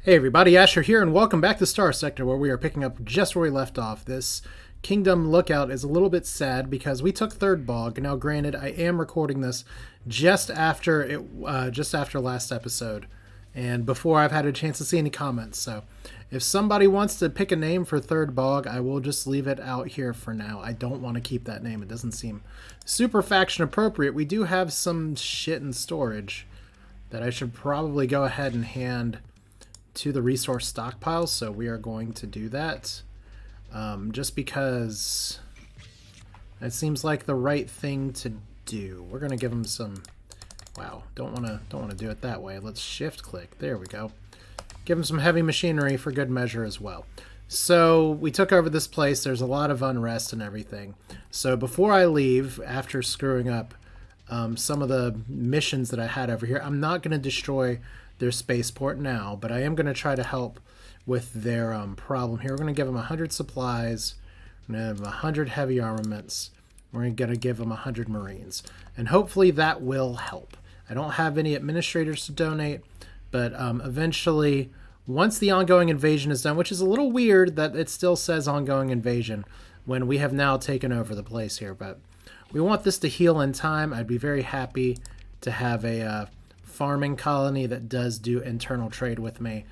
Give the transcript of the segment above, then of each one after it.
Hey everybody, Asher here, and welcome back to Starsector, where we are picking up just where we left off. This Kingdom lookout is a little bit sad because we took third bog. Now, granted, I am recording this just after last episode, and before I've had a chance to see any comments. So, if somebody wants to pick a name for third bog, I will just leave it out here for now. I don't want to keep that name; it doesn't seem super faction appropriate. We do have some shit in storage that I should probably go ahead and hand to the resource stockpile, so we are going to do that just because it seems like the right thing to do. We're gonna give them some don't want to do it that way. Let's shift click. There we go. Give them some heavy machinery for good measure as well. So we took over this place. There's a lot of unrest and everything, so before I leave, after screwing up some of the missions that I had over here, I'm not going to destroy their spaceport now, but I am going to try to help with their problem here. We're going to give them 100 supplies, we're going to have 100 heavy armaments, we're going to give them 100 marines, and hopefully that will help. I don't have any administrators to donate, but eventually, once the ongoing invasion is done, which is a little weird that it still says ongoing invasion when we have now taken over the place here, but we want this to heal in time. I'd be very happy to have a farming colony that does do internal trade with me.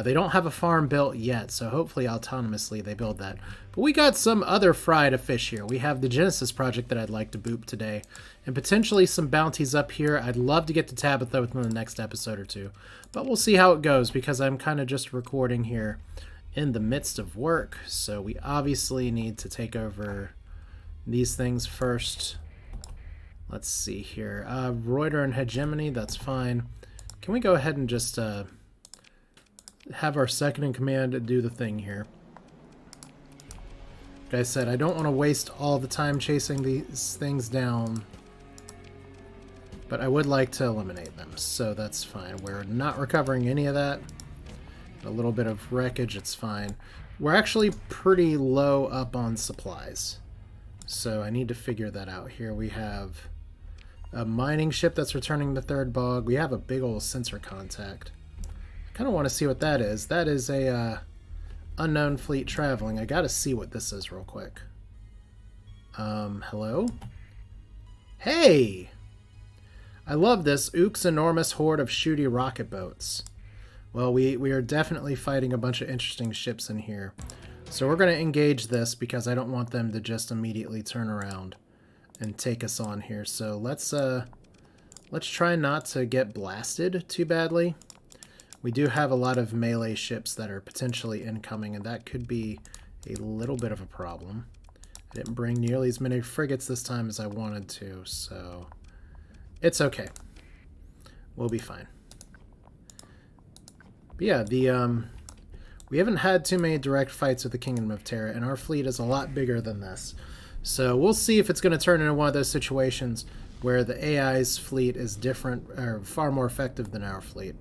They don't have a farm built yet, so hopefully autonomously they build that. But we got some other fry to fish here. We have the Genesis project that I'd like to boop today, and potentially some bounties up here. I'd love to get to Tabitha within the next episode or two, but we'll see how it goes because I'm kind of just recording here in the midst of work, so we obviously need to take over these things first. Let's see here. Reuter and Hegemony, that's fine. Can we go ahead and just have our second in command do the thing here? Like I said, I don't want to waste all the time chasing these things down, but I would like to eliminate them, so that's fine. We're not recovering any of that. A little bit of wreckage, it's fine. We're actually pretty low up on supplies, so I need to figure that out here. We have a mining ship that's returning the third bog. We have a big old sensor contact. I kind of want to see what that is. That is a unknown fleet traveling. I gotta see what this is real quick. Hello? Hey! I love this. Ook's enormous horde of shooty rocket boats. Well, we are definitely fighting a bunch of interesting ships in here. So we're going to engage this because I don't want them to just immediately turn around and take us on here. So let's try not to get blasted too badly. We do have a lot of melee ships that are potentially incoming, and that could be a little bit of a problem. I didn't bring nearly as many frigates this time as I wanted to, so it's okay. We'll be fine. But yeah, we haven't had too many direct fights with the Kingdom of Terra, and our fleet is a lot bigger than this. So we'll see if it's going to turn into one of those situations where the AI's fleet is different, or far more effective than our fleet,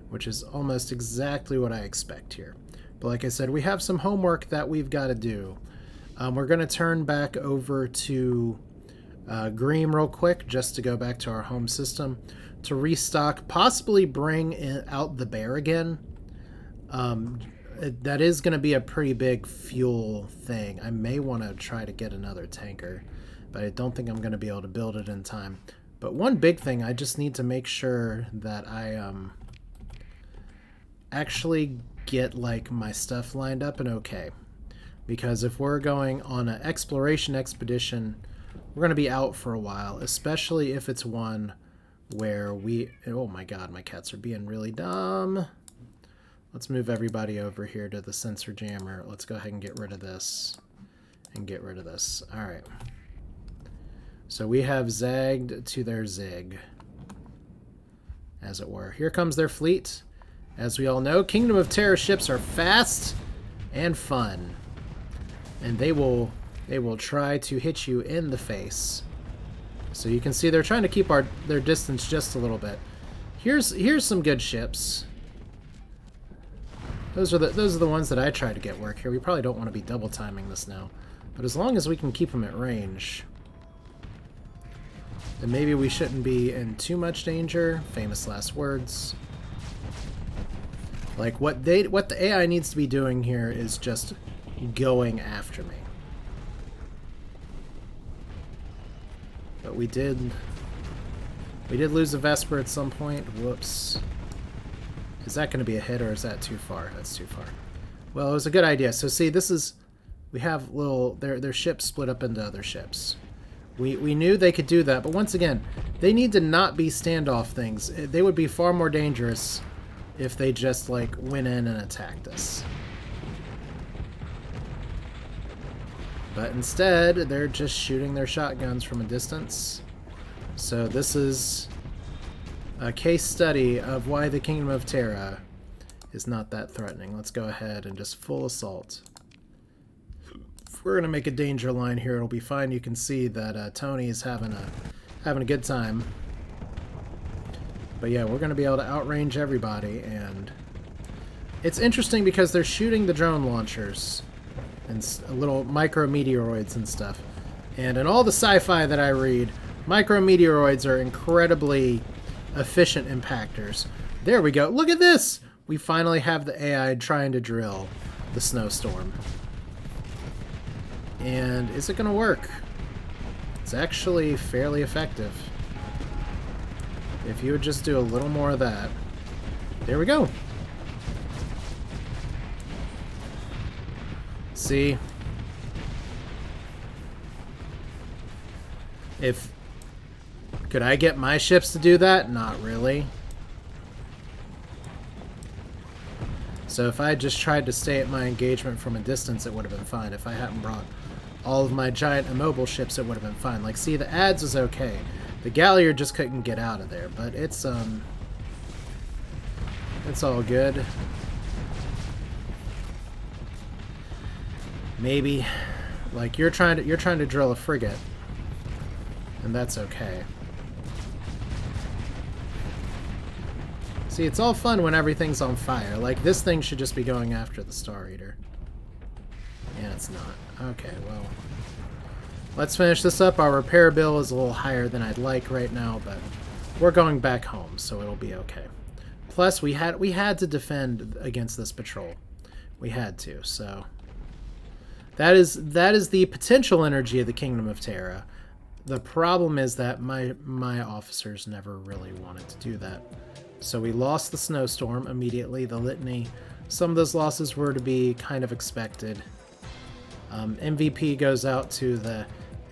which is almost exactly what I expect here. But like I said, we have some homework that we've got to do. We're going to turn back over to Green real quick, just to go back to our home system, to restock, possibly bring out the bear again. That is going to be a pretty big fuel thing. I may want to try to get another tanker, but I don't think I'm going to be able to build it in time. But one big thing, I just need to make sure that I actually get like my stuff lined up and okay. Because if we're going on an exploration expedition, we're going to be out for a while, especially if it's one where we... Oh my god, my cats are being really dumb. Let's move everybody over here to the sensor jammer. Let's go ahead and get rid of this. And get rid of this. Alright. So we have zagged to their zig, as it were. Here comes their fleet. As we all know, Kingdom of Terra ships are fast and fun. And they will try to hit you in the face. So you can see they're trying to keep their distance just a little bit. Here's some good ships. Those are the ones that I try to get work here. We probably don't want to be double timing this now, but as long as we can keep them at range, then maybe we shouldn't be in too much danger. Famous last words. Like, what the AI needs to be doing here is just going after me. But we did lose a Vesper at some point. Whoops. Is that going to be a hit, or is that too far? That's too far. Well, it was a good idea. So see, this is... We have little... Their ships split up into other ships. We knew they could do that, but once again, they need to not be standoff things. They would be far more dangerous if they just, like, went in and attacked us. But instead, they're just shooting their shotguns from a distance. So this is a case study of why the Kingdom of Terra is not that threatening. Let's go ahead and just full assault. If we're going to make a danger line here, it'll be fine. You can see that Tony is having a good time. But yeah, we're going to be able to outrange everybody, and it's interesting because they're shooting the drone launchers and little micrometeoroids and stuff. And in all the sci-fi that I read, micrometeoroids are incredibly efficient impactors. There we go. Look at this! We finally have the AI trying to drill the snowstorm. And is it going to work? It's actually fairly effective. If you would just do a little more of that. There we go. See? Could I get my ships to do that? Not really. So if I just tried to stay at my engagement from a distance, it would have been fine. If I hadn't brought all of my giant immobile ships, it would have been fine. Like, see, the adds is okay. The Galliard just couldn't get out of there, but it's all good. Maybe, like, you're trying to drill a frigate, and that's okay. See, it's all fun when everything's on fire. Like, this thing should just be going after the Star Eater. And it's not. Okay, well, let's finish this up. Our repair bill is a little higher than I'd like right now, but we're going back home, so it'll be okay. Plus, we had to defend against this patrol. We had to, so that is the potential energy of the Kingdom of Terra. The problem is that my officers never really wanted to do that. So we lost the snowstorm immediately, the litany. Some of those losses were to be kind of expected. MVP goes out to the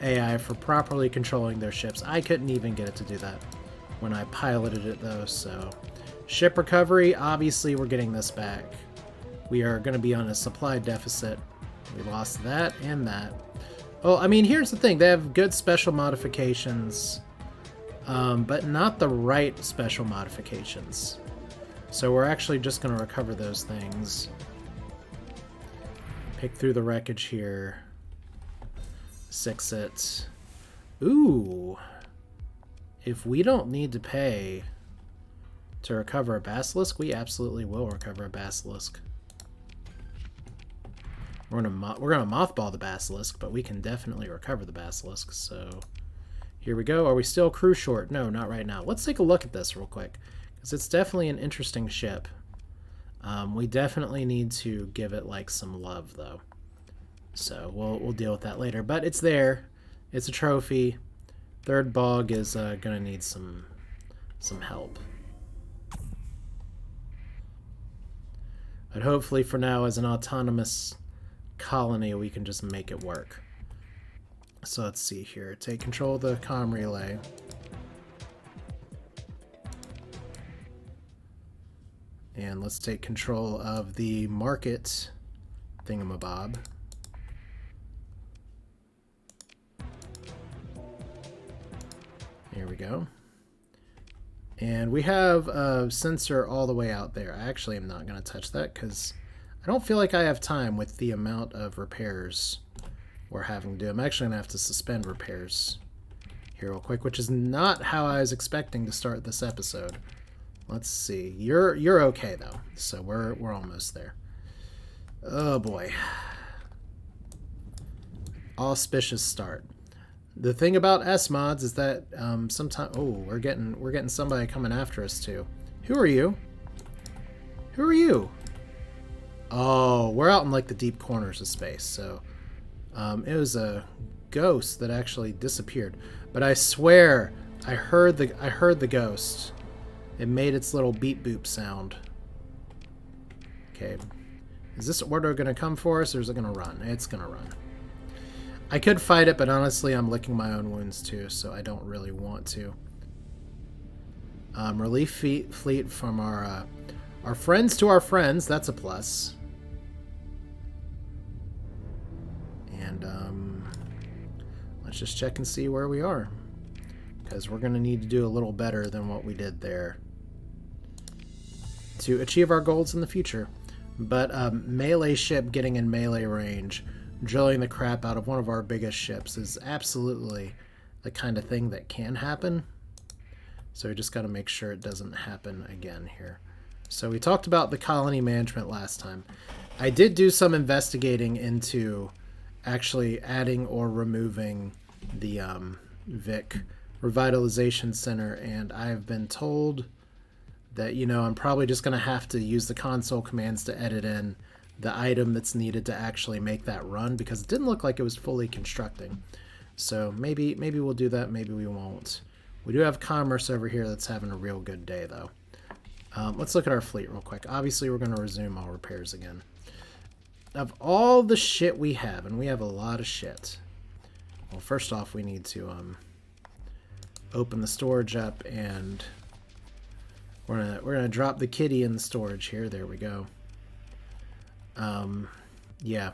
AI for properly controlling their ships. I couldn't even get it to do that when I piloted it, though, so... Ship recovery, obviously we're getting this back. We are going to be on a supply deficit. We lost that and that. Well, I mean, here's the thing. They have good special modifications, but not the right special modifications. So we're actually just going to recover those things. Pick through the wreckage here. 6 it. Ooh. If we don't need to pay to recover a Basilisk, we absolutely will recover a Basilisk. We're gonna mothball the Basilisk, but we can definitely recover the Basilisk, so here we go. Are we still crew short? No, not right now. Let's take a look at this real quick, because it's definitely an interesting ship. We definitely need to give it like some love, though. So we'll deal with that later. But it's there. It's a trophy. Third bog is gonna need some help. But hopefully for now, as an autonomous colony, we can just make it work. So let's see here. Take control of the comm relay. And let's take control of the market thingamabob. Here we go. And we have a sensor all the way out there. I actually am not going to touch that because I don't feel like I have time with the amount of repairs we're having to do. I'm actually going to have to suspend repairs here real quick, which is not how I was expecting to start this episode. Let's see. You're okay though, so we're almost there. Oh boy. Auspicious start. The thing about S-mods is that sometimes we're getting somebody coming after us too. Who are you? Who are you? Oh, we're out in like the deep corners of space, so it was a ghost that actually disappeared. But I swear, I heard the ghost. It made its little beep boop sound. Okay, is this order going to come for us, or is it going to run? It's going to run. I could fight it, but honestly, I'm licking my own wounds too, so I don't really want to. Relief fleet from our friends to our friends. That's a plus. And let's just check and see where we are, because we're going to need to do a little better than what we did there to achieve our goals in the future. But melee ship getting in melee range, drilling the crap out of one of our biggest ships is absolutely the kind of thing that can happen. So we just got to make sure it doesn't happen again here. So we talked about the colony management last time. I did do some investigating into actually adding or removing the Vic Revitalization Center, and I've been told that, you know, I'm probably just going to have to use the console commands to edit in the item that's needed to actually make that run, because it didn't look like it was fully constructing. So maybe we'll do that, maybe we won't. We do have commerce over here that's having a real good day, though. Let's look at our fleet real quick. Obviously, we're going to resume all repairs again. Of all the shit we have, and we have a lot of shit. Well, first off, we need to open the storage up, and we're gonna drop the kitty in the storage here. There we go. Yeah.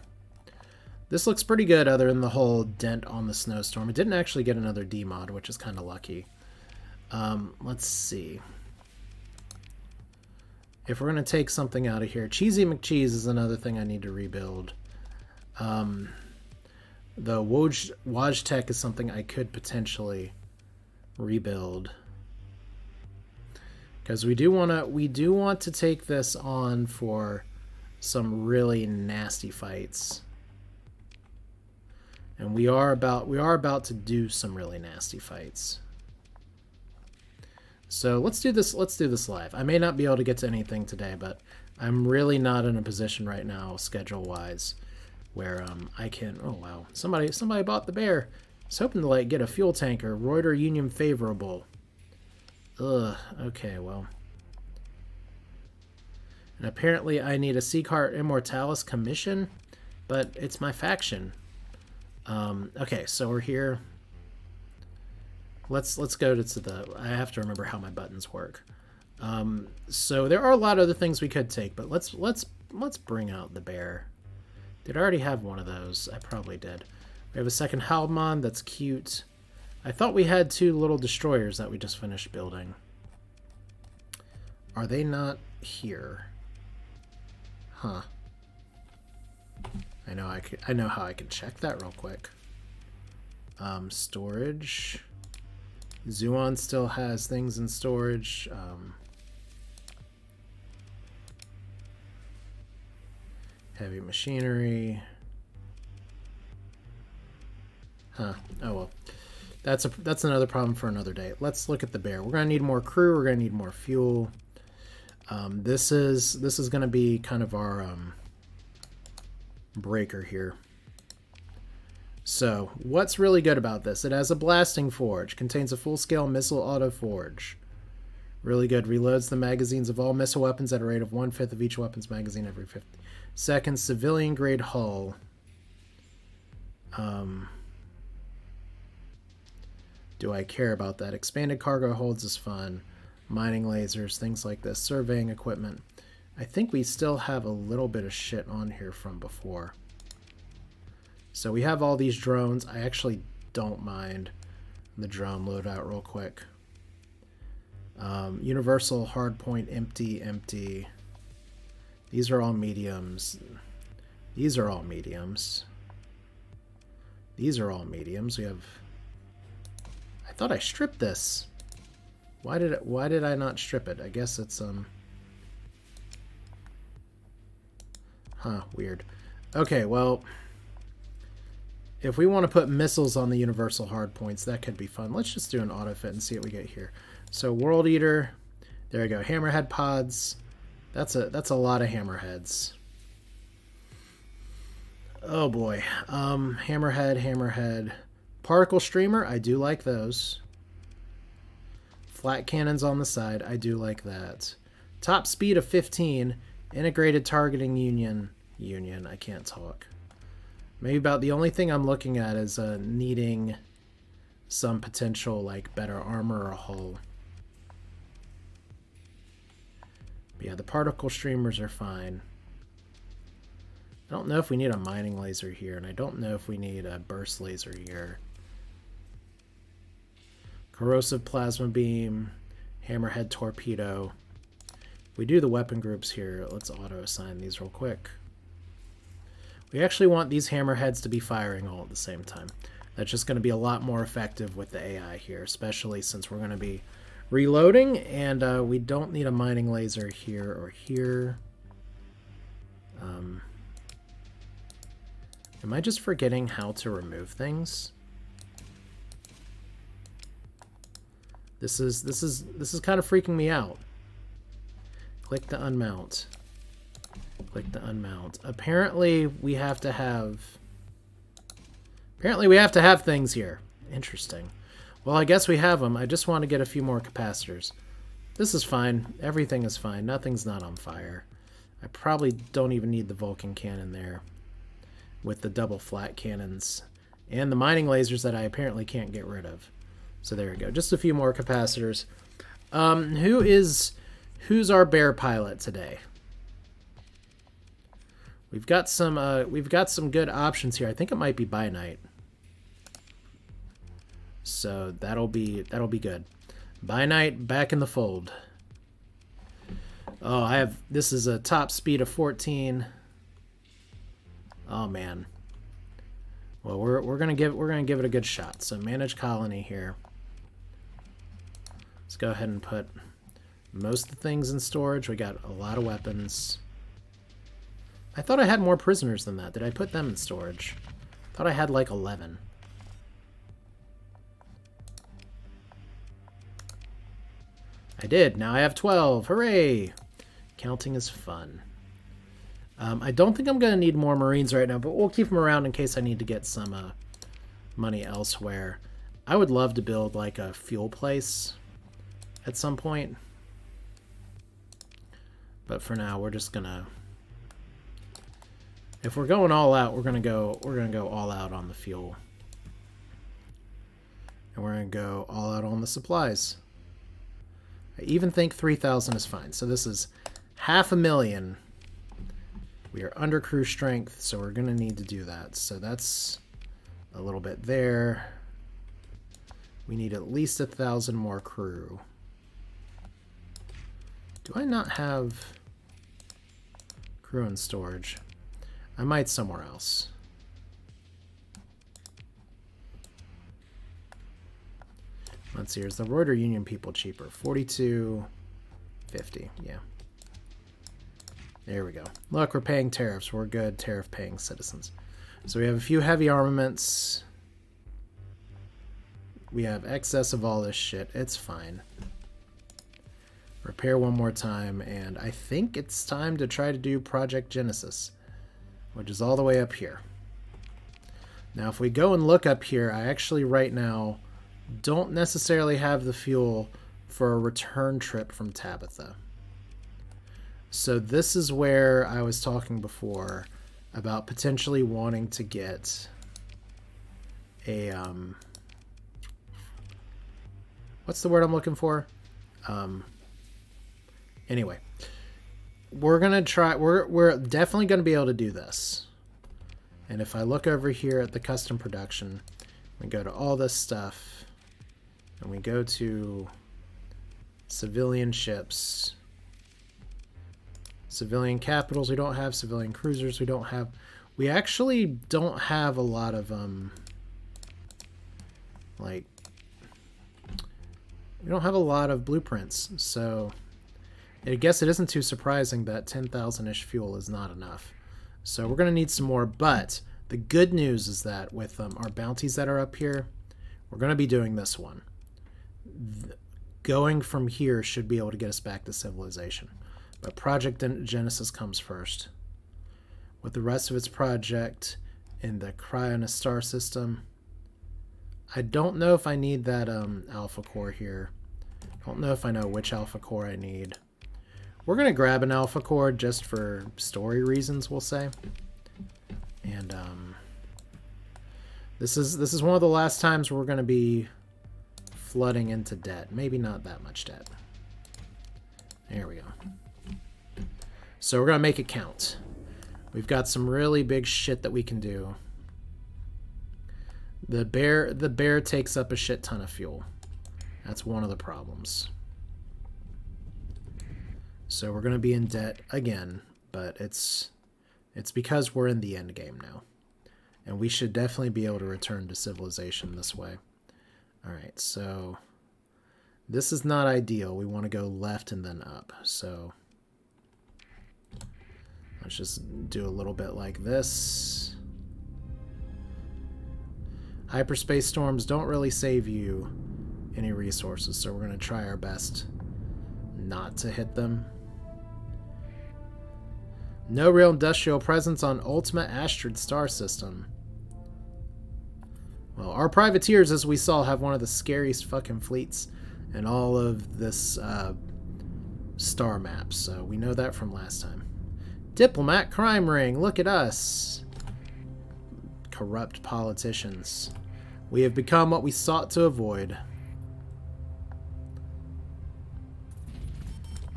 This looks pretty good other than the whole dent on the snowstorm. It didn't actually get another demod, which is kind of lucky. Let's see. If we're going to take something out of here, Cheesy McCheese is another thing I need to rebuild. The Waj-Tech is something I could potentially rebuild, because we do want to take this on for some really nasty fights. And we are about to do some really nasty fights. So let's do this live. I may not be able to get to anything today, but I'm really not in a position right now, schedule-wise, where I can... Oh, wow. Somebody bought the bear. I was hoping to, like, get a fuel tanker. Reuter Union favorable. Ugh. Okay, well. And apparently I need a Sieghart Immortalis commission, but it's my faction. Okay, so we're here. Let's go to the... I have to remember how my buttons work. So there are a lot of other things we could take, but let's bring out the bear. Did I already have one of those? I probably did. We have a second Halbmon. That's cute. I thought we had 2 little destroyers that we just finished building. Are they not here? Huh. I know how I can check that real quick. Storage. Zuon still has things in storage. Heavy machinery. Huh. Oh well. That's another problem for another day. Let's look at the bear. We're gonna need more crew. We're gonna need more fuel. This is gonna be kind of our breaker here. So, what's really good about this? It has a blasting forge, contains a full-scale missile auto forge. Really good. Reloads the magazines of all missile weapons at a rate of 1/5 of each weapon's magazine every 50 seconds. Civilian-grade hull. Do I care about that? Expanded cargo holds is fun. Mining lasers, things like this. Surveying equipment. I think we still have a little bit of shit on here from before. So we have all these drones. I actually don't mind the drone loadout real quick. Universal hardpoint, empty. These are all mediums. These are all mediums. These are all mediums. We have... I thought I stripped this. Why did I not strip it? I guess it's Huh, weird. Okay, well, if we want to put missiles on the universal hardpoints, that could be fun. Let's just do an autofit and see what we get here. So World Eater, there we go. Hammerhead pods. That's a lot of hammerheads. Oh boy. Hammerhead. Particle streamer, I do like those. Flat cannons on the side, I do like that. Top speed of 15. Integrated targeting union. I can't talk. Maybe about the only thing I'm looking at is needing some potential, like, better armor or hull. But yeah, the particle streamers are fine. I don't know if we need a mining laser here, and I don't know if we need a burst laser here. Corrosive plasma beam, hammerhead torpedo. If we do the weapon groups here, let's auto-assign these real quick. We actually want these hammerheads to be firing all at the same time. That's just going to be a lot more effective with the AI here, especially since we're going to be reloading, and we don't need a mining laser here or here. Am I just forgetting how to remove things? This is kind of freaking me out. Click to unmount. Click to unmount. Apparently we have to have things here. Interesting. Well, I guess we have them. I just want to get a few more capacitors. This is fine. Everything is fine. Nothing's not on fire. I probably don't even need the Vulcan cannon there with the double flat cannons and the mining lasers that I apparently can't get rid of. So there we go. Just a few more capacitors. Who's our bear pilot today? We've got some good options here. I think it might be by night. So that'll be good. By night, back in the fold. Oh, this is a top speed of 14. Oh man. Well, we're gonna give it a good shot. So manage colony here. Let's go ahead and put most of the things in storage. We got a lot of weapons. I thought I had more prisoners than that. Did I put them in storage? I thought I had like 11. I did. Now I have 12. Hooray! Counting is fun. I don't think I'm going to need more Marines right now, but we'll keep them around in case I need to get some money elsewhere. I would love to build like a fuel place at some point. But for now, we're just going to... If we're going all out, we're going to go all out on the fuel. And we're going to go all out on the supplies. I even think 3,000 is fine. So this is 500,000. We are under crew strength, so we're going to need to do that. So that's a little bit there. We need at least 1,000 more crew. Do I not have crew in storage? I might somewhere else. Let's see, is the Reuter Union people cheaper? 42.50, yeah. There we go. Look, we're paying tariffs. We're good tariff-paying citizens. So we have a few heavy armaments. We have excess of all this shit. It's fine. Repair one more time, and I think it's time to try to do Project Genesis, which is all the way up here. Now, if we go and look up here, I actually right now don't necessarily have the fuel for a return trip from Tabitha. So this is where I was talking before about potentially wanting to get a, what's the word I'm looking for? Anyway, we're going to try, we're definitely going to be able to do this. And if I look over here at the custom production, we go to all this stuff, and we go to civilian ships, civilian capitals, we don't have civilian cruisers, we actually don't have a lot of, like, we don't have a lot of blueprints, so I guess it isn't too surprising that 10,000-ish fuel is not enough. So we're going to need some more, but the good news is that with our bounties that are up here, we're going to be doing this one. Going from here should be able to get us back to civilization. But Project Genesis comes first. With the rest of its project in the Cryonis star system. I don't know if I need that alpha core here. I don't know if I know which alpha core I need. We're going to grab an alpha core just for story reasons, we'll say. And this is one of the last times we're going to be flooding into debt. Maybe not that much debt. There we go. So we're going to make it count. We've got some really big shit that we can do. The bear takes up a shit ton of fuel. That's one of the problems. So we're going to be in debt again, but it's because we're in the end game now. And we should definitely be able to return to civilization this way. Alright, so this is not ideal. We want to go left and then up. So let's just do a little bit like this. Hyperspace storms don't really save you any resources, so we're going to try our best not to hit them. No real industrial presence on Ultima Astrid star system. Well, our privateers, as we saw, have one of the scariest fucking fleets in all of this star map, so we know that from last time. Diplomat crime ring, look at us. Corrupt politicians. We have become what we sought to avoid.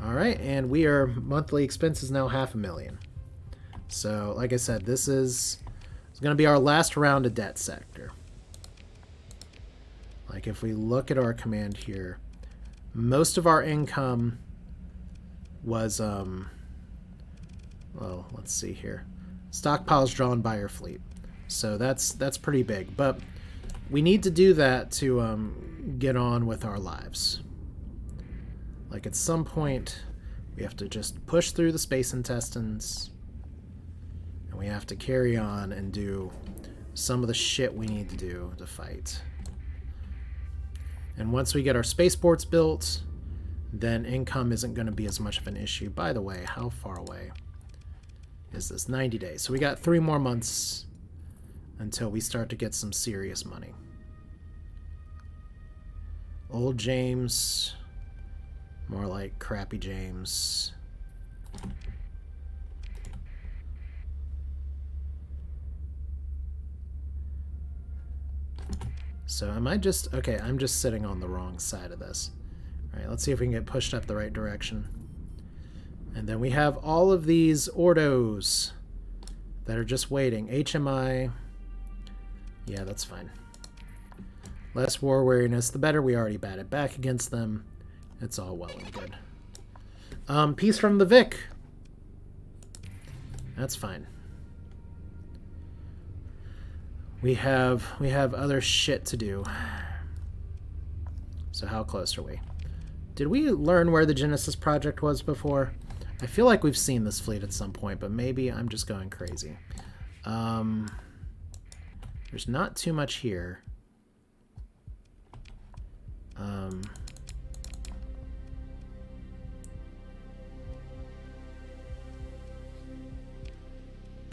Alright, and we are monthly expenses now $500,000. So, like I said, this is going to be our last round of debt sector. Like, if we look at our command here, most of our income was, well, let's see here. Stockpiles drawn by your fleet. So that's pretty big. But we need to do that to get on with our lives. Like, at some point, we have to just push through the space intestines. And we have to carry on and do some of the shit we need to do to fight. And once we get our spaceports built, then income isn't going to be as much of an issue. By the way, how far away is this? 90 days. So we got 3 more months until we start to get some serious money. Old James... more like crappy James. So am I just... okay, I'm just sitting on the wrong side of this. Alright, let's see if we can get pushed up the right direction. And then we have all of these Ordos that are just waiting. HMI... yeah, that's fine. Less war weariness, the better. We already batted back against them. It's all well and good. Peace from the Vic. That's fine. We have other shit to do. So how close are we? Did we learn where the Genesis project was before? I feel like we've seen this fleet at some point, but maybe I'm just going crazy. There's not too much here.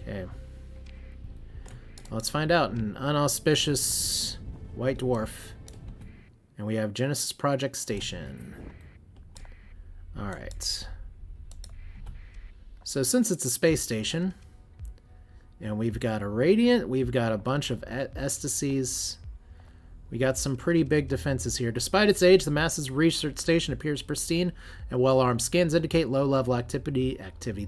Okay. Let's find out. An unauspicious white dwarf. And we have Genesis Project Station. Alright. So since it's a space station, and we've got a Radiant, we've got a bunch of Estacies, we got some pretty big defenses here. Despite its age, the Masses Research Station appears pristine and well-armed. Scans indicate low-level activity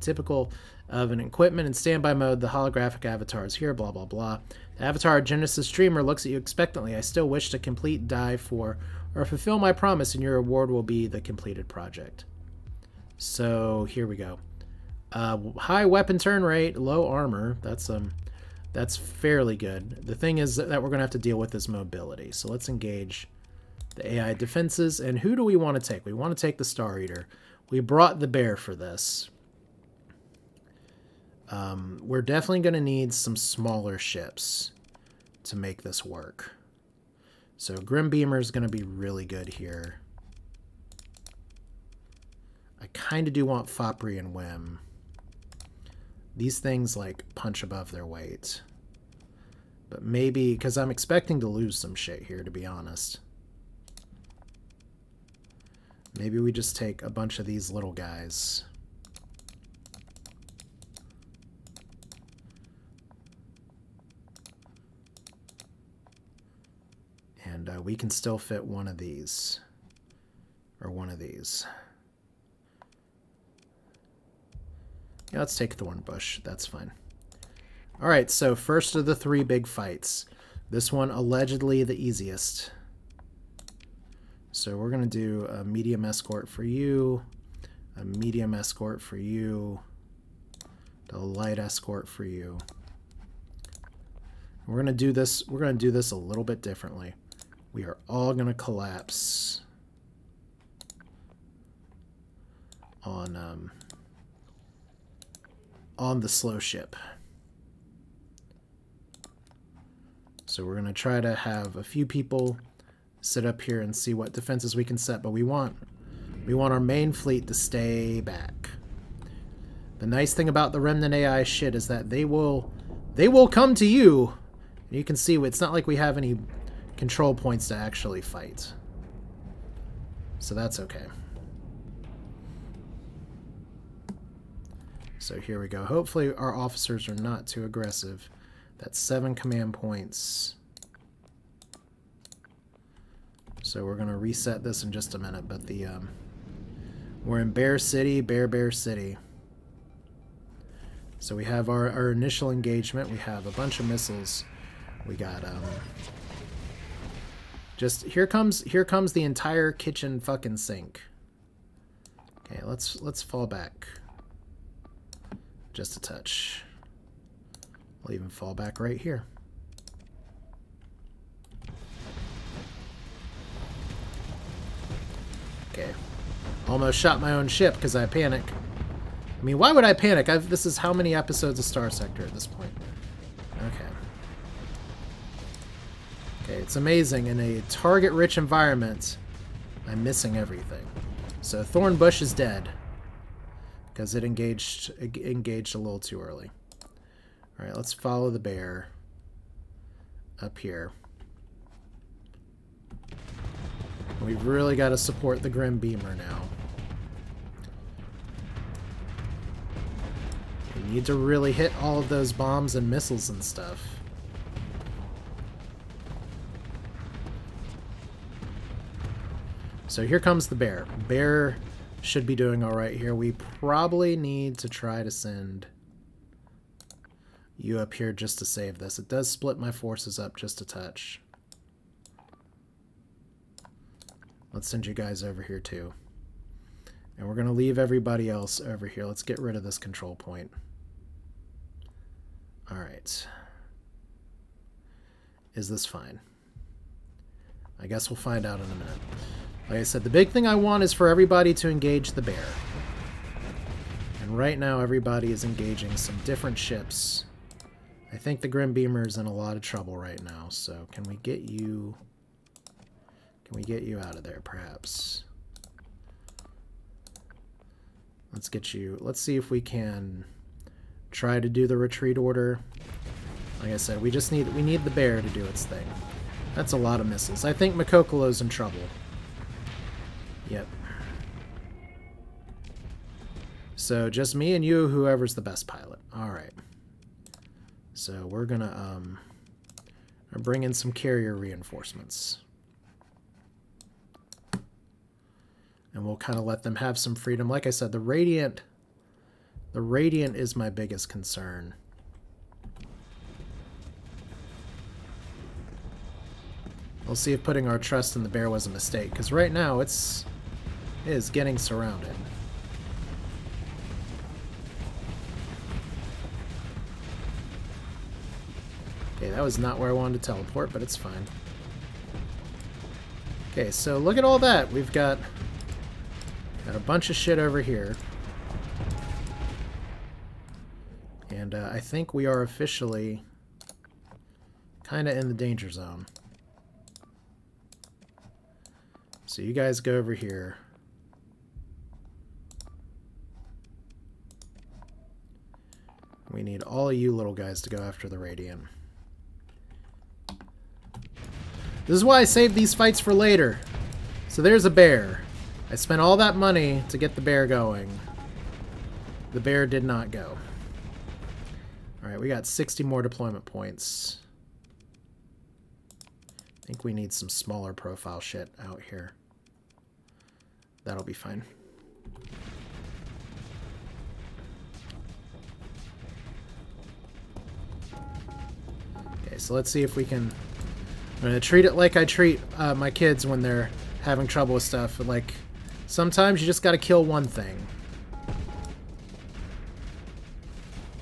typical of an equipment in standby mode. The holographic avatar is here, blah, blah, blah. The avatar Genesis streamer looks at you expectantly. I still wish to complete, die for, or fulfill my promise, and your reward will be the completed project. So, here we go. High weapon turn rate, low armor. That's fairly good. The thing is that we're going to have to deal with is mobility. So let's engage the AI defenses. And who do we want to take? We want to take the Star Eater. We brought the bear for this. We're definitely going to need some smaller ships to make this work. So Grim Beamer is going to be really good here. I kind of do want Fopri and Whim. These things, like, punch above their weight. But maybe, because I'm expecting to lose some shit here, to be honest. Maybe we just take a bunch of these little guys. And we can still fit one of these. Or one of these. Yeah, let's take Thornbush. That's fine. Alright, so first of the 3 big fights. This one allegedly the easiest. So we're going to do a medium escort for you, a medium escort for you, a light escort for you. We're going to do this a little bit differently. We are all going to collapse on the slow ship. So we're going to try to have a few people sit up here and see what defenses we can set, but we want our main fleet to stay back. The nice thing about the Remnant AI shit is that they will come to you. You can see it's not like we have any control points to actually fight. So that's okay. So here we go. Hopefully our officers are not too aggressive. That's 7 command points. So we're going to reset this in just a minute, but we're in Bear City, Bear City. So we have our initial engagement. We have a bunch of missiles. We got just here comes the entire kitchen fucking sink. Okay, let's fall back just a touch. We'll even fall back right here. Okay. Almost shot my own ship because I panic. I mean, why would I panic? This is how many episodes of Starsector at this point? Okay. Okay, it's amazing. In a target-rich environment, I'm missing everything. So Thornbush is dead because it engaged a little too early. All right, let's follow the bear up here. We've really got to support the Grim Beamer now. We need to really hit all of those bombs and missiles and stuff. So here comes the bear. Bear should be doing all right here. We probably need to try to send you up here just to save this. It does split my forces up just a touch. Let's send you guys over here too. And we're going to leave everybody else over here. Let's get rid of this control point. All right. Is this fine? I guess we'll find out in a minute. Like I said, the big thing I want is for everybody to engage the bear. And right now everybody is engaging some different ships. I think the Grim Beamer is in a lot of trouble right now, so can we get you out of there perhaps? Let's get you, let's see if we can try to do the retreat order. Like I said, we need the bear to do its thing. That's a lot of missiles. I think Makokolo's in trouble. Yep. So just me and you, whoever's the best pilot. All right. So we're gonna bring in some carrier reinforcements, and we'll kind of let them have some freedom. Like I said, the Radiant is my biggest concern. We'll see if putting our trust in the bear was a mistake, because right now it is getting surrounded. Okay, that was not where I wanted to teleport, but it's fine. Okay, so look at all that. We've got a bunch of shit over here. And I think we are officially kind of in the danger zone. So you guys go over here. We need all of you little guys to go after the Radiant. This is why I saved these fights for later. So there's a bear. I spent all that money to get the bear going. The bear did not go. Alright, we got 60 more deployment points. I think we need some smaller profile shit out here. That'll be fine. Okay, so let's see if we can... I'm going to treat it like I treat my kids when they're having trouble with stuff. Like, sometimes you just got to kill one thing.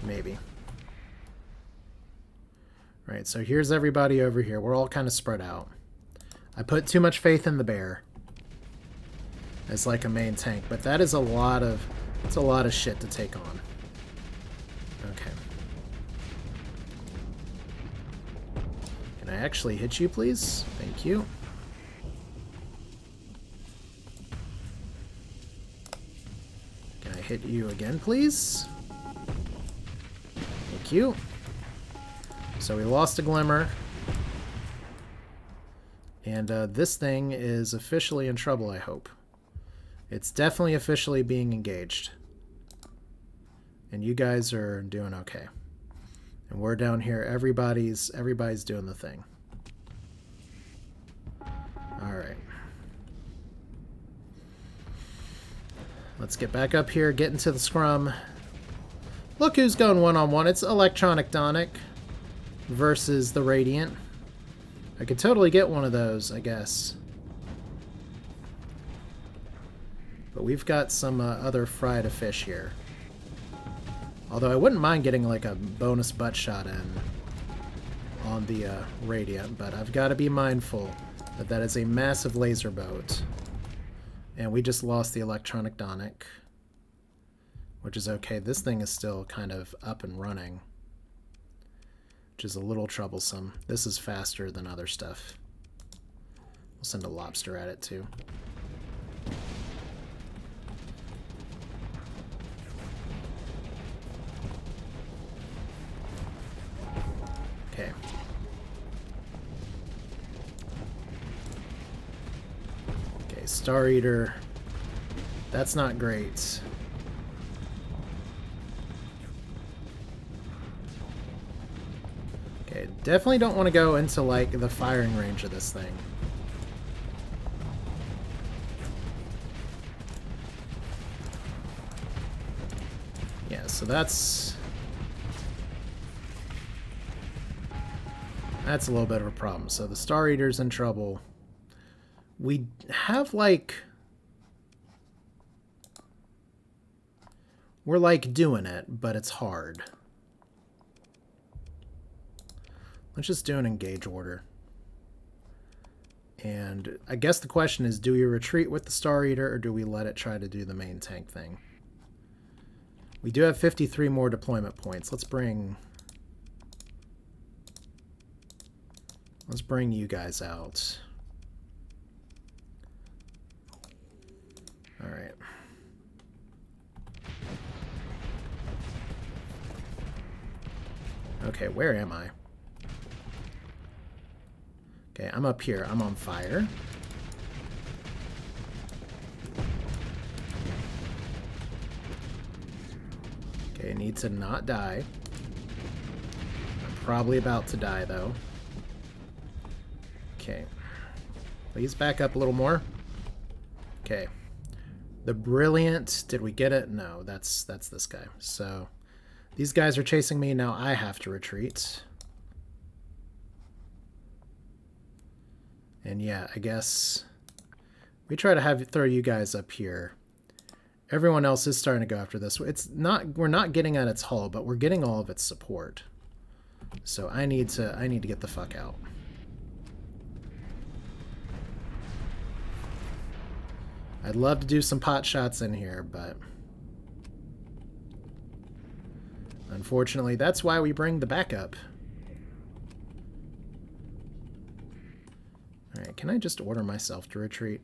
Maybe. Right, so here's everybody over here. We're all kind of spread out. I put too much faith in the bear as like a main tank, but that is a lot of shit to take on. Okay. Can I actually hit you, please? Thank you. Can I hit you again, please? Thank you. So we lost a glimmer. And this thing is officially in trouble, I hope. It's definitely officially being engaged. And you guys are doing okay. And we're down here. Everybody's doing the thing. Alright. Let's get back up here, get into the scrum. Look who's going one-on-one. It's Electronic Donic versus the Radiant. I could totally get one of those, I guess. But we've got some other fry to fish here. Although I wouldn't mind getting like a bonus butt shot in on the Radiant, but I've got to be mindful that that is a massive laser boat. And we just lost the Electronic Donic, which is okay. This thing is still kind of up and running, which is a little troublesome. This is faster than other stuff. We'll send a lobster at it too. Okay. Okay, Star Eater. That's not great. Okay, definitely don't want to go into like the firing range of this thing. Yeah, so that's a little bit of a problem. So the Star Eater's in trouble. We have like... We're like doing it, but it's hard. Let's just do an engage order. And I guess the question is, do we retreat with the Star Eater or do we let it try to do the main tank thing? We do have 53 more deployment points. Let's bring you guys out. All right. Okay, where am I? Okay, I'm up here. I'm on fire. Okay, I need to not die. I'm probably about to die, though. Okay. Please back up a little more. Okay. The Brilliant. Did we get it? No, that's this guy. So, these guys are chasing me. Now I have to retreat. And yeah, I guess we try to throw you guys up here. Everyone else is starting to go after this. We're not getting at its hull, but we're getting all of its support. So I need to get the fuck out. I'd love to do some pot shots in here, but unfortunately, that's why we bring the backup. Alright, can I just order myself to retreat?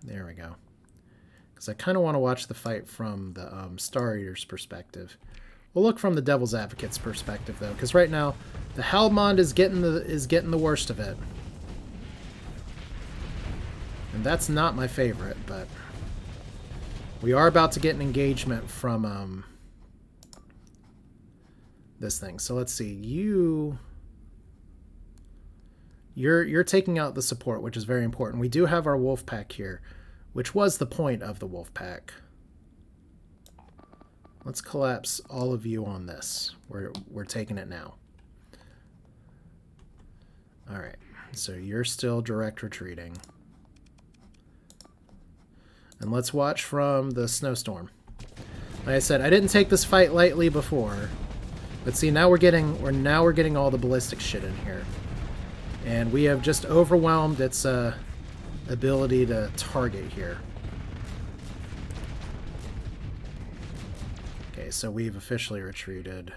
There we go. Because I kind of want to watch the fight from the Star Eater's perspective. We'll look from the Devil's Advocate's perspective, though, because right now, the Halbmond is getting the worst of it. And that's not my favorite, but we are about to get an engagement from this thing. So let's see. You're taking out the support, which is very important. We do have our wolf pack here, which was the point of the wolf pack. Let's collapse all of you on this. We're taking it now. All right. So you're still direct retreating. And let's watch from the snowstorm. Like I said, I didn't take this fight lightly before, but see, now we're getting all the ballistic shit in here, and we have just overwhelmed its ability to target here. Okay, so we've officially retreated.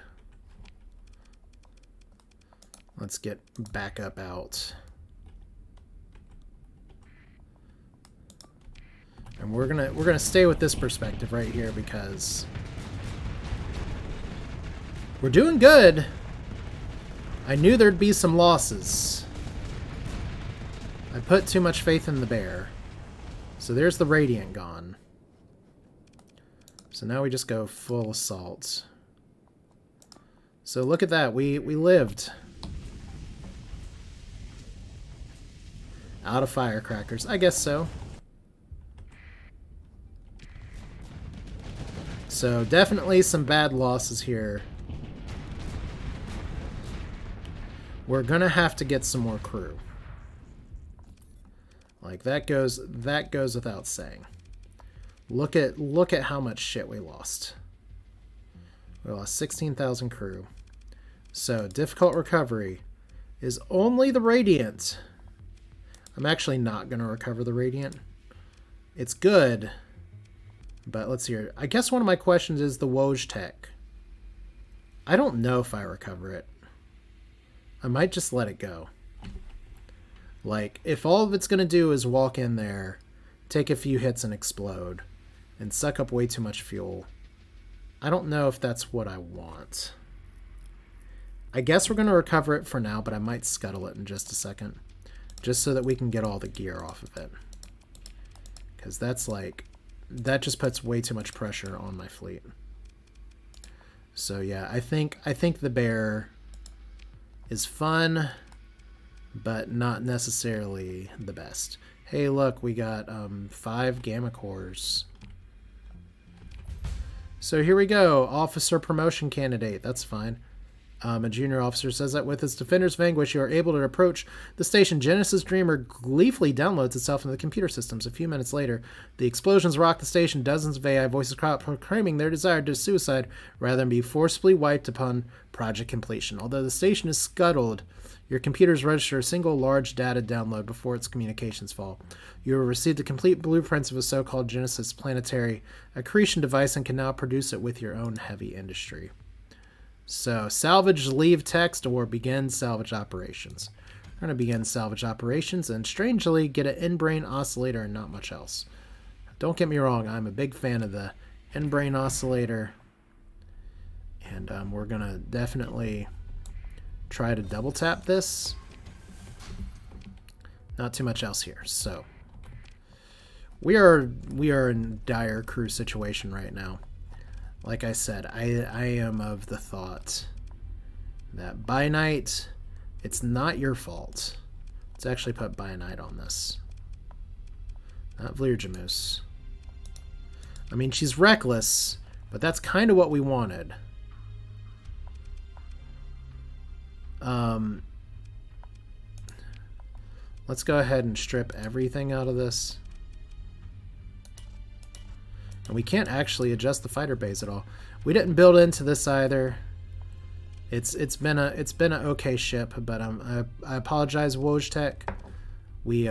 Let's get backup out. And we're gonna stay with this perspective right here because we're doing good. I knew there'd be some losses. I put too much faith in the bear. So there's the Radiant gone. So now we just go full assault. So look at that, we lived. Out of firecrackers, I guess so. So definitely some bad losses here. We're gonna have to get some more crew. Like that goes without saying. Look at how much shit we lost. We lost 16,000 crew. So difficult recovery is only the Radiant. I'm actually not gonna recover the Radiant. It's good. But let's see here. I guess one of my questions is the Woj tech. I don't know if I recover it. I might just let it go. Like, if all of it's going to do is walk in there, take a few hits and explode, and suck up way too much fuel, I don't know if that's what I want. I guess we're going to recover it for now, but I might scuttle it in just a second. Just so that we can get all the gear off of it. Because that's like... that just puts way too much pressure on my fleet. So yeah, I think the bear is fun, but not necessarily the best. Hey, look, we got 5 gamma cores. So here we go, officer promotion candidate. That's fine. A junior officer says that with its Defender's Vanquish, you are able to approach the station. Genesis Dreamer gleefully downloads itself into the computer systems. A few minutes later, the explosions rock the station. Dozens of AI voices cry out proclaiming their desire to suicide rather than be forcibly wiped upon project completion. Although the station is scuttled, your computers register a single large data download before its communications fall. You have received the complete blueprints of a so-called Genesis planetary accretion device and can now produce it with your own heavy industry. So, salvage, leave text, or begin salvage operations. We're going to begin salvage operations and, strangely, get an in-brain oscillator and not much else. Don't get me wrong, I'm a big fan of the in-brain oscillator. And we're going to definitely try to double-tap this. Not too much else here. So, we are in dire crew situation right now. Like I said, I am of the thought that by night, it's not your fault. Let's actually put by night on this. Not Vleerjamoose. I mean, she's reckless, but that's kind of what we wanted. Let's go ahead and strip everything out of this. And we can't actually adjust the fighter bays at all. We didn't build into this either. It's been an okay ship, but I apologize, Wojtek. We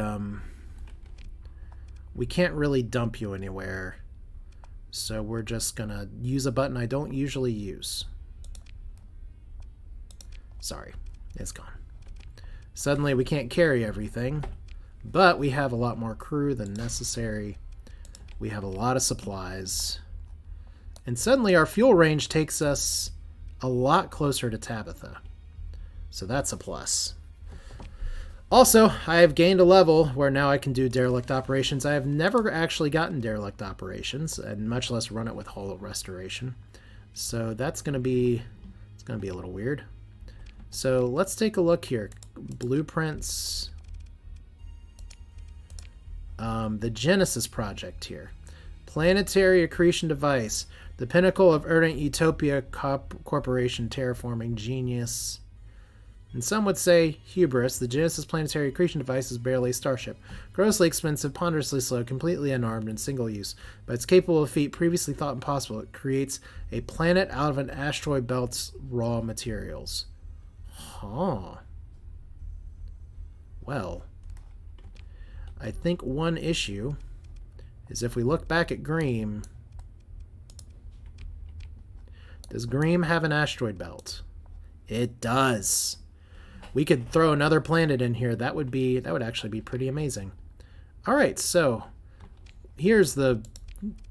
can't really dump you anywhere, so we're just gonna use a button I don't usually use. Sorry, it's gone. Suddenly we can't carry everything, but we have a lot more crew than necessary. We have a lot of supplies. And suddenly our fuel range takes us a lot closer to Tabitha. So that's a plus. Also, I have gained a level where now I can do derelict operations. I have never actually gotten derelict operations, and much less run it with hull restoration. So that's going to be a little weird. So let's take a look here. Blueprints. The Genesis project here. Planetary accretion device. The pinnacle of Erdent Utopia Corporation terraforming genius. And some would say hubris. The Genesis planetary accretion device is barely a starship. Grossly expensive, ponderously slow, completely unarmed, and single use. But it's capable of feat previously thought impossible. It creates a planet out of an asteroid belt's raw materials. Huh. Well, I think one issue is if we look back at Greem. Does Greem have an asteroid belt? It does. We could throw another planet in here. That would actually be pretty amazing. All right, so here's the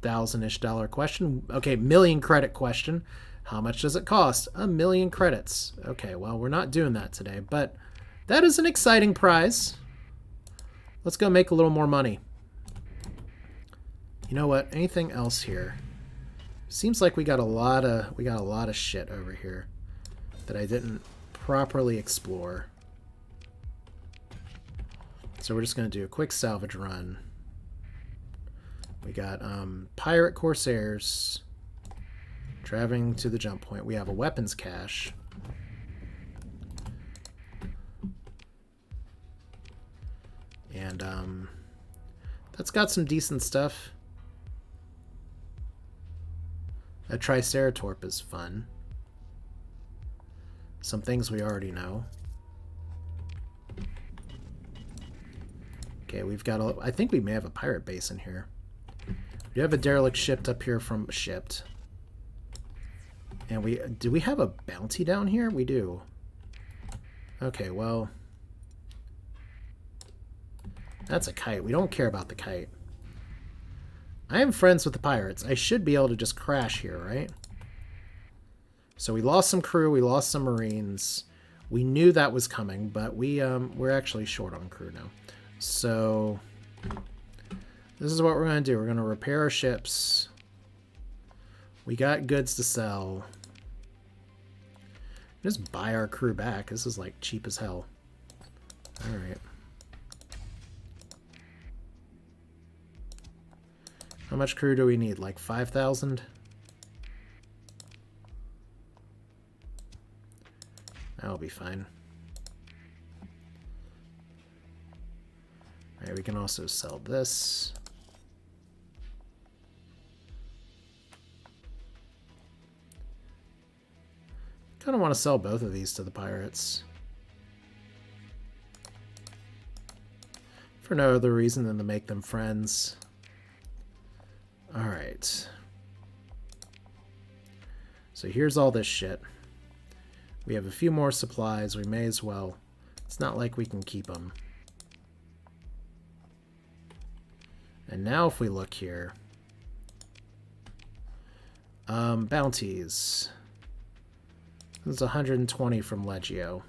$1,000-ish question. Okay, million credit question. How much does it cost? 1,000,000 credits. Okay, well, we're not doing that today, but that is an exciting prize. Let's go make a little more money. You know what? Anything else here? Seems like we got a lot of shit over here that I didn't properly explore. So we're just going to do a quick salvage run. We got pirate corsairs traveling to the jump point. We have a weapons cache. And that's got some decent stuff. A Triceratops is fun. Some things we already know. Okay, we've got a... I think we may have a pirate base in here. We have a derelict shipped up here from... Shipped. And we... Do we have a bounty down here? We do. Okay, well... That's a kite. We don't care about the kite. I am friends with the pirates. I should be able to just crash here, right? So we lost some crew. We lost some Marines. We knew that was coming, but we're actually short on crew now. So this is what we're going to do. We're going to repair our ships. We got goods to sell. Just buy our crew back. This is like cheap as hell. All right. How much crew do we need? Like 5,000? That'll be fine. Alright, we can also sell this. Kind of want to sell both of these to the pirates. For no other reason than to make them friends. Alright. So here's all this shit. We have a few more supplies. We may as well. It's not like we can keep them. And now if we look here. Bounties. This is 120 from Legio.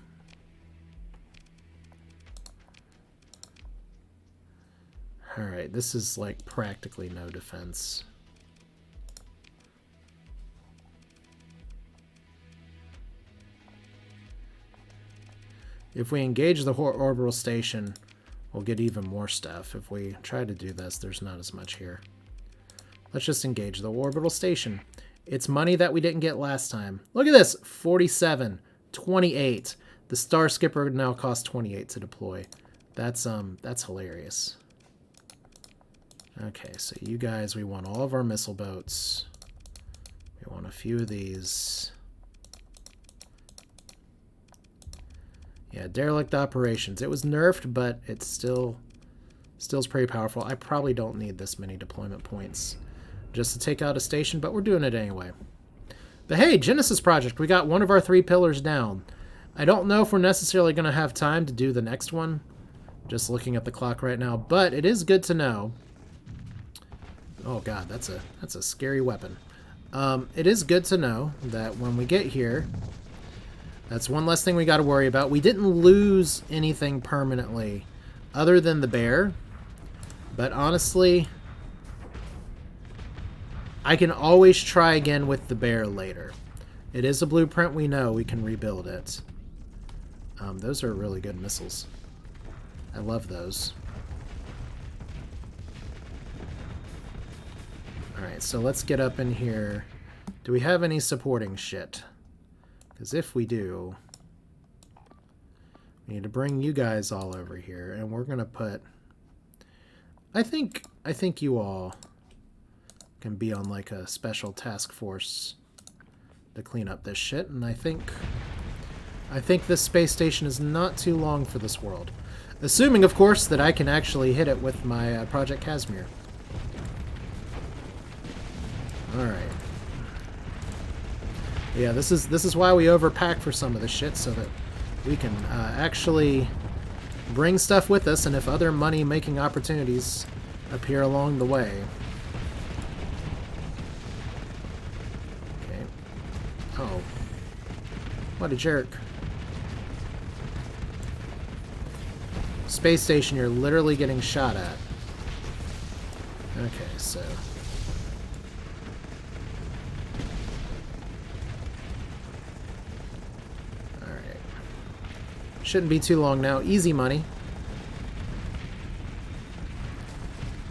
Alright, this is like practically no defense. If we engage the orbital station, we'll get even more stuff. If we try to do this, there's not as much here. Let's just engage the orbital station. It's money that we didn't get last time. Look at this! 47, 28. The Star Skipper now costs 28 to deploy. That's hilarious. Okay, so you guys, we want all of our missile boats. We want a few of these. Yeah, derelict operations. It was nerfed, but it's still is pretty powerful. I probably don't need this many deployment points just to take out a station, but we're doing it anyway. But hey, Genesis Project, we got one of our 3 pillars down. I don't know if we're necessarily going to have time to do the next one. Just looking at the clock right now, but it is good to know. Oh god, that's a scary weapon. It is good to know that when we get here, That's one less thing we got to worry about. We didn't lose anything permanently other than the bear. But honestly, I can always try again with the bear later. It is a blueprint, we know. We can rebuild it. Those are really good missiles. I love those. Alright, so let's get up in here. Do we have any supporting shit? Because if we do, we need to bring you guys all over here, and we're going to put... I think you all can be on like a special task force to clean up this shit, and I think this space station is not too long for this world. Assuming, of course, that I can actually hit it with my Project Casimir. Alright. Yeah, this is why we overpack for some of this shit, so that we can actually bring stuff with us, and if other money-making opportunities appear along the way. Okay. Oh. What a jerk. Space station, you're literally getting shot at. Okay, so... Alright. Shouldn't be too long now. Easy money.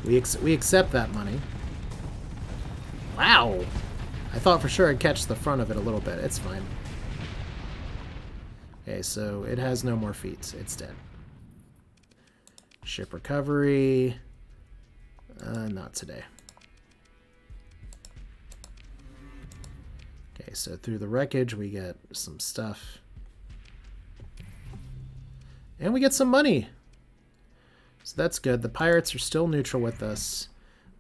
We accept that money. Wow! I thought for sure I'd catch the front of it a little bit. It's fine. Okay, so it has no more feet. It's dead. Ship recovery. Not today. Okay, so through the wreckage we get some stuff. And we get some money. So that's good. The pirates are still neutral with us.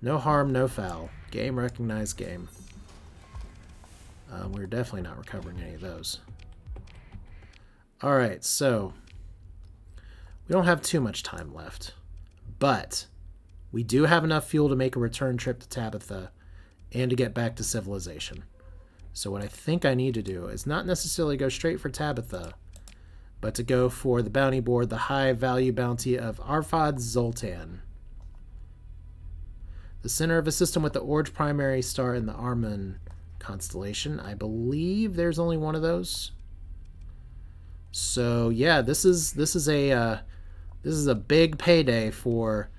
No harm, no foul. Game recognized game. We're definitely not recovering any of those. Alright, so... we don't have too much time left. But we do have enough fuel to make a return trip to Tabitha and to get back to civilization. So what I think I need to do is not necessarily go straight for Tabitha, but to go for the bounty board, the high-value bounty of Arfad Zoltan. The center of a system with the orange primary star in the Armun constellation. I believe there's only one of those. So yeah, this is a big payday for.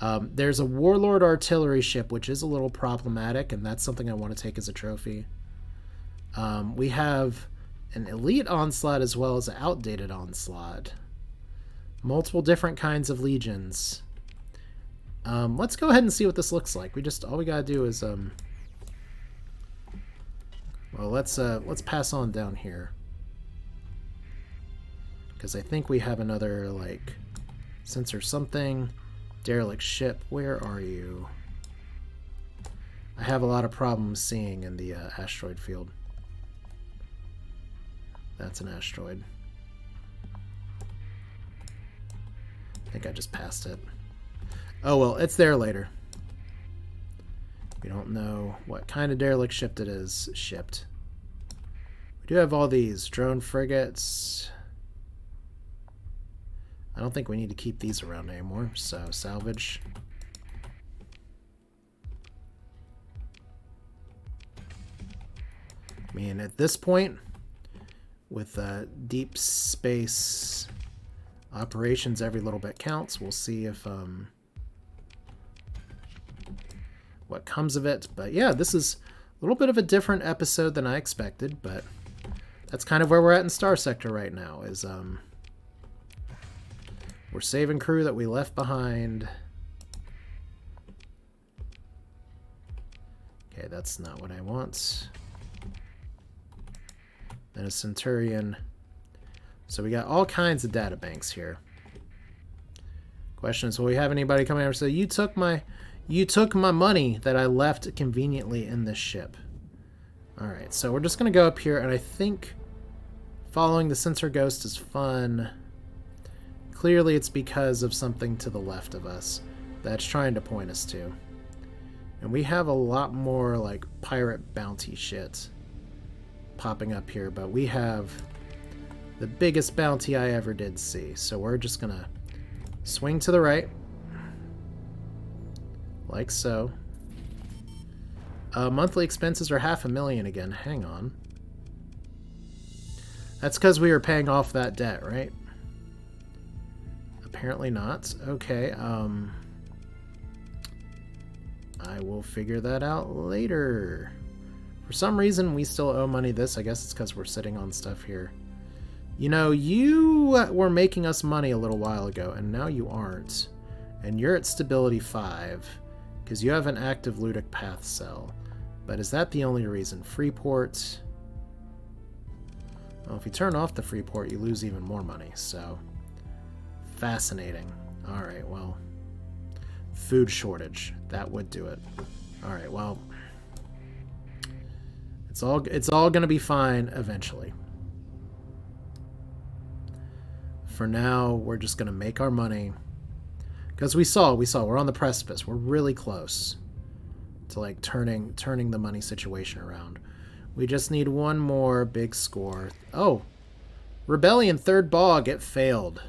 There's a warlord artillery ship, which is a little problematic, and that's something I want to take as a trophy. We have an elite onslaught as well as an outdated onslaught. Multiple different kinds of legions. Let's go ahead and see what this looks like. All we gotta do is well, let's pass on down here, because I think we have another like sensor something. Derelict ship, where are you? I have a lot of problems seeing in the asteroid field. That's an asteroid. I think I just passed it. Oh well, it's there later. We don't know what kind of derelict ship it is shipped. We do have all these drone frigates. I don't think we need to keep these around anymore, so salvage. I mean, at this point, with deep space operations, every little bit counts. We'll see if what comes of it. But yeah, this is a little bit of a different episode than I expected, but that's kind of where we're at in Starsector right now, is we're saving crew that we left behind. Okay, that's not what I want. Then a Centurion. So we got all kinds of data banks here. Question is, will we have anybody come over and say, you took my money that I left conveniently in this ship. Alright, so we're just going to go up here, and I think following the sensor ghost is fun. Clearly it's because of something to the left of us that's trying to point us to. And we have a lot more like pirate bounty shit popping up here, but we have The biggest bounty I ever did see. So we're just going to swing to the right. Like so. Monthly expenses are $500,000 again. Hang on. That's because we were paying off that debt, right? Apparently not. Okay, I will figure that out later. For some reason, we still owe money this. I guess it's because we're sitting on stuff here. You know, you were making us money a little while ago, and now you aren't. And you're at stability 5, because you have an active ludic path cell. But is that the only reason? Freeport... Well, if you turn off the Freeport, you lose even more money, so... Fascinating. Alright, well... Food shortage. That would do it. Alright, well... It's all gonna be fine eventually. For now, we're just gonna make our money. Because we saw, we're on the precipice. We're really close to, like, turning the money situation around. We just need one more big score. Oh! Rebellion, 3rd Bog. It failed.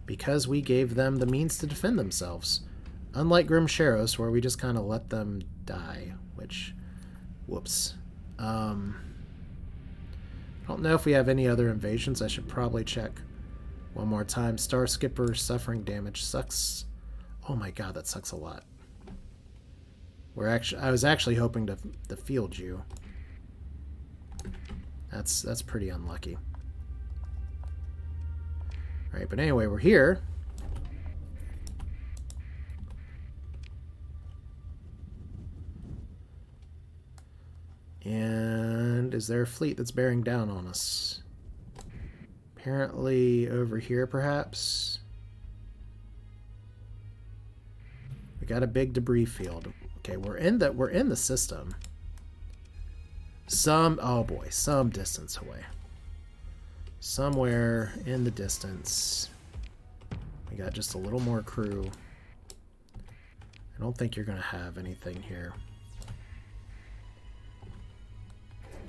Because we gave them the means to defend themselves. Unlike Grim Sharos, where we just kind of let them die. Which... Whoops. I don't know if we have any other invasions. I should probably check one more time. Star Skipper suffering damage sucks. Oh my god, that sucks a lot. I was actually hoping to field you. That's pretty unlucky. Alright, but anyway, we're here. And is there a fleet that's bearing down on us? Apparently over here, perhaps. We got a big debris field. Okay, we're in the system. Oh boy, some distance away. Somewhere in the distance. We got just a little more crew. I don't think you're gonna have anything here.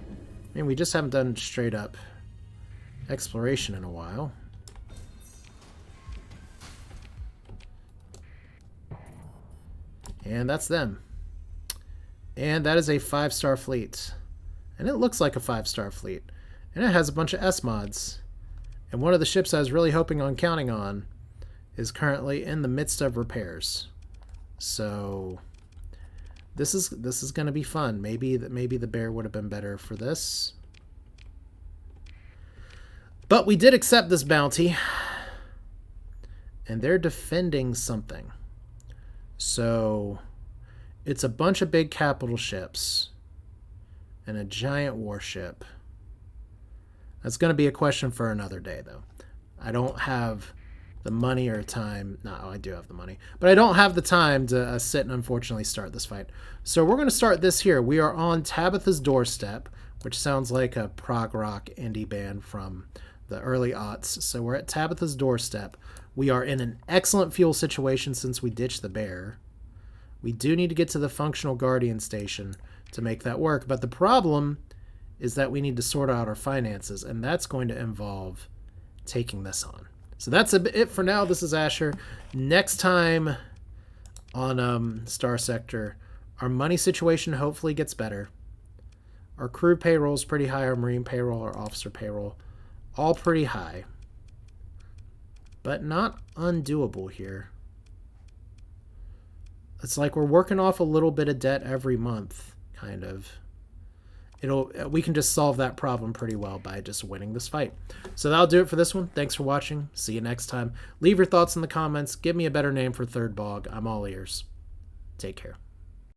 I mean, we just haven't done straight up exploration in a while. And that's them. And that is a 5-star fleet. And it looks like a 5-star fleet. And it has a bunch of S-mods. And one of the ships I was really hoping on counting on is currently in the midst of repairs. So this is going to be fun. Maybe the bear would have been better for this. But we did accept this bounty. And they're defending something. So it's a bunch of big capital ships and a giant warship. That's going to be a question for another day, though. I don't have the money or time. No, I do have the money. But I don't have the time to sit and unfortunately start this fight. So we're going to start this here. We are on Tabitha's Doorstep, which sounds like a prog rock indie band from the early aughts. So we're at Tabitha's Doorstep. We are in an excellent fuel situation since we ditched the bear. We do need to get to the functional Guardian station to make that work. But the problem is that we need to sort out our finances, and that's going to involve taking this on. So that's it for now. This is Asher. Next time on Starsector, our money situation hopefully gets better. Our crew payroll is pretty high. Our marine payroll, our officer payroll, all pretty high. But not undoable here. It's like we're working off a little bit of debt every month, kind of. We can just solve that problem pretty well by just winning this fight. So that'll do it for this one. Thanks for watching. See you next time. Leave your thoughts in the comments. Give me a better name for 3rd Bog. I'm all ears. Take care.